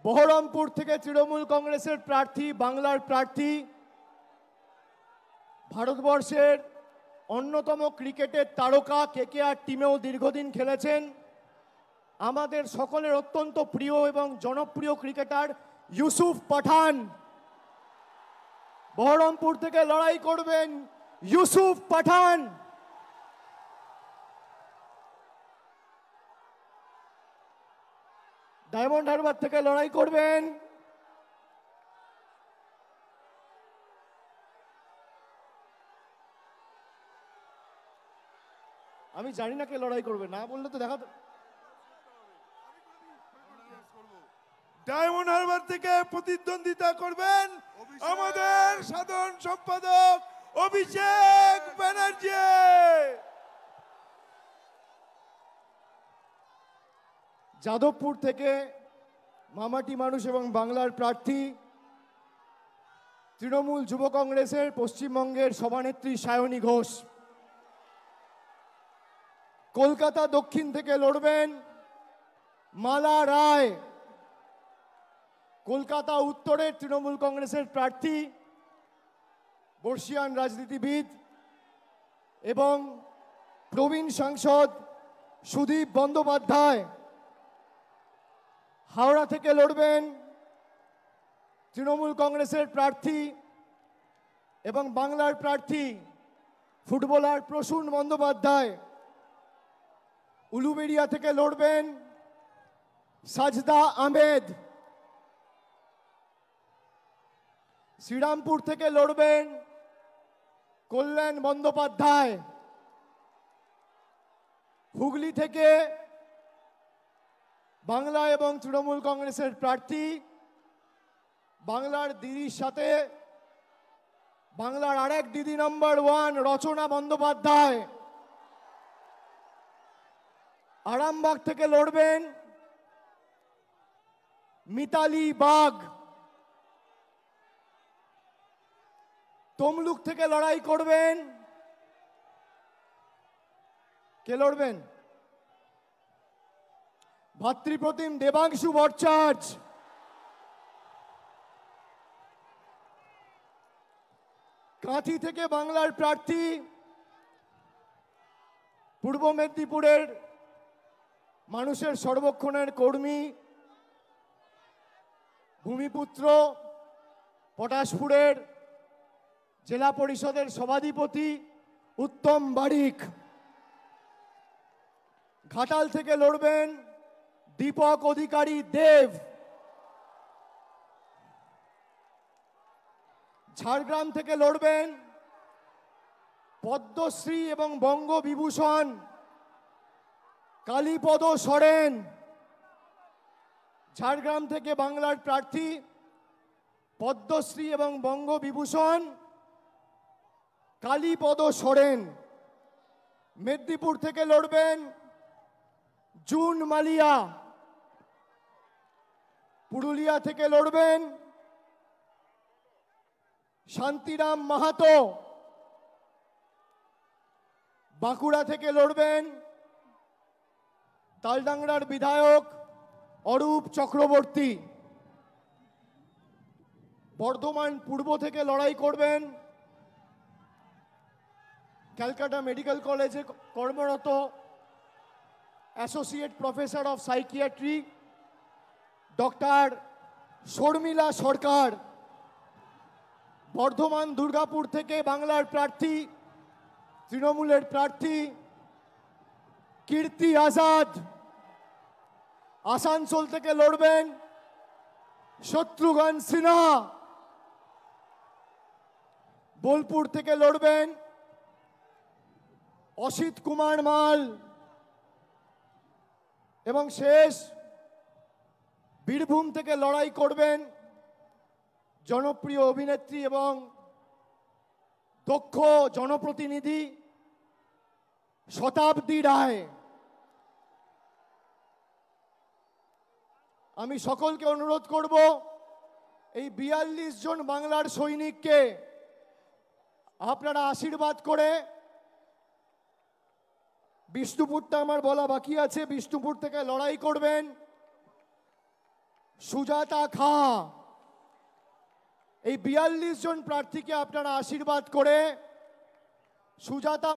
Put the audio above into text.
বহরমপুর থেকে তৃণমূল কংগ্রেসের প্রার্থী, বাংলার প্রার্থী, ভারতবর্ষের অন্যতম ক্রিকেটের তারকা, কেকেআর টিমেও দীর্ঘদিন খেলেছেন, আমাদের সকলের অত্যন্ত প্রিয় এবং জনপ্রিয় ক্রিকেটার ইউসুফ পাঠান। বহরমপুর থেকে লড়াই করবেন ইউসুফ পাঠান। ডায়মন্ড হারবার থেকে লড়াই করবেন আমি জানি না কে লড়াই করবে, না বললে তো দেখা। ডায়মন্ড হারবার থেকে প্রতিদ্বন্দ্বিতা করবেন আমাদের সাধারণ সম্পাদক অভিষেক ব্যানার্জি। যাদবপুর থেকে মামাটি মানুষ এবং বাংলার প্রার্থী, তৃণমূল যুব কংগ্রেসের পশ্চিমবঙ্গের সভানেত্রী সায়নী ঘোষ। কলকাতা দক্ষিণ থেকে লড়বেন মালা রায়। কলকাতা উত্তরের তৃণমূল কংগ্রেসের প্রার্থী, বর্ষিয়ান রাজনীতিবিদ এবং প্রবীণ সাংসদ সুদীপ বন্দ্যোপাধ্যায়। হাওড়া থেকে লড়বেন তৃণমূল কংগ্রেসের প্রার্থী এবং বাংলার প্রার্থী, ফুটবলার প্রসূন বন্দ্যোপাধ্যায়। উলুবেড়িয়া থেকে লড়বেন সাজদা আহমেদ। শ্রীরামপুর থেকে লড়বেন কল্যাণ বন্দ্যোপাধ্যায়। হুগলি থেকে বাংলা এবং তৃণমূল কংগ্রেসের প্রার্থী, বাংলার দিদির সাথে বাংলার আরেক দিদি নম্বর 1 রচনা বন্দ্যোপাধ্যায়। আরামবাগ থেকে লড়বেন মিতালি বাগ। তমলুক থেকে লড়াই করবেন, কে লড়বেন? ভাতৃপ্রতিম দেবাংশু ভট্টাচার্য। কাঁথি থেকে বাংলার প্রার্থী, পূর্ব মেদিনীপুরের মানুষের সর্বক্ষণের কর্মী, ভূমিপুত্র, পটাশপুরের জেলা পরিষদের সভাধিপতি উত্তম বারিক। ঘাটাল থেকে লড়বেন দীপক অধিকারী দেব। ঝাড়গ্রাম থেকে লড়বেন পদ্মশ্রী এবং বঙ্গবিভূষণ কালীপদ সরেন। ঝাড়গ্রাম থেকে বাংলার প্রার্থী, পদ্মশ্রী এবং বঙ্গবিভূষণ কালীপদ সরেন। মেদিনীপুর থেকে লড়বেন জুন মালিয়া। পুরুলিয়া থেকে লড়বেন শান্তিরাম মাহাতো। বাঁকুড়া থেকে লড়বেন তালডাংরার বিধায়ক অরূপ চক্রবর্তী। বর্ধমান পূর্ব থেকে লড়াই করবেন ক্যালকাটা মেডিকেল কলেজে কর্মরত associate professor of psychiatry doctor Sharmila Sarkar. Bardhaman Durgapur থেকে বাংলার প্রার্থী, তৃণমূলের প্রার্থী কীর্তি আজাদ। আসানসোল থেকে লড়বেন শত্রুঘ্ন সিনহা। বোলপুর থেকে লড়বেন অসিত কুমার মাল। এবং শেষ বীরভূম থেকে লড়াই করবেন জনপ্রিয় অভিনেত্রী এবং দক্ষ জনপ্রতিনিধি শতাব্দী রায়। আমি সকলকে অনুরোধ করব এই 42 জন বাংলার সৈনিককে আপনারা আশীর্বাদ করে, বিষ্ণুপুরটা আমার বলা বাকি আছে, বিষ্ণুপুর থেকে লড়াই করবেন সুজাতা খাঁ। এই 42 জন প্রার্থীকে আপনারা আশীর্বাদ করে সুজাতা